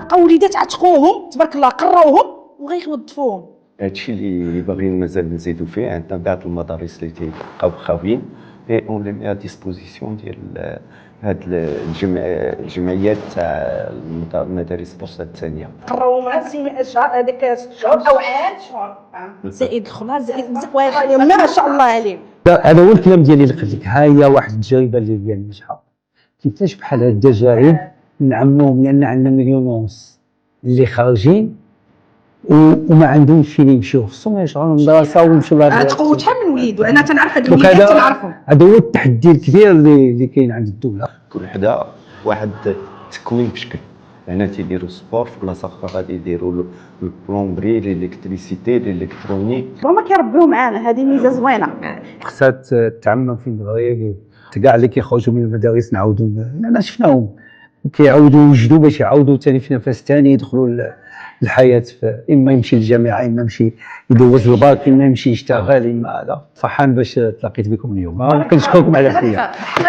لقاو وليدات عتقوهم تبارك الله قراوهم وغيوظفوهم. هادشي اللي باغيين مازال نزيدو فيه. عندنا بعض المدارس اللي تيبقاو خاويين اي اون لي مي ا ديسبوزيسيون ديال هاد الجمعيات تاع المدارس البوسطة الثانيه. قراوهم مع شهر هذاك 6 شهور او عام شهور زائد الخلاص زائد بزاف ما شاء الله عليهم. هذا هو الكلام ديالي اللي قلت لك. ها هي واحد التجربه اللي ديال النجاح كيفاش بحال هاد الجزائر نعموهم، لان عندنا 1.5 مليون اللي خارجين وما عندهمش فين يمشيو، خصهم يشغلوا المدرسه ويمشيو لها. تقوت شحال من وليد وانا تنعرف هاد الوليدات تنعرفهم. هذا هو التحدي الكبير اللي كاين عند الدوله. كل حدا واحد التكوين بشكل. هنا تيديروا سبور في بلاصه اخرى غادي يديروا البلومبري، الالكتريسيتي، الالكترونيك. هما كيربيو معانا، هذه ميزه زوينه. خصها تعمم في المغرب. كاع اللي كيخرجوا من المدارس نعاودوا، لان شفناهم كيعاودوا يوجدوا باش يعاودوا ثاني في نفس ثاني يدخلوا الحياه. اما يمشي للجامعه، اما يمشي يدوز الباك، اما يمشي يشتغل، اما هذا. فرحان باش تلاقيت بكم اليوم. كنشكركم على الحياه.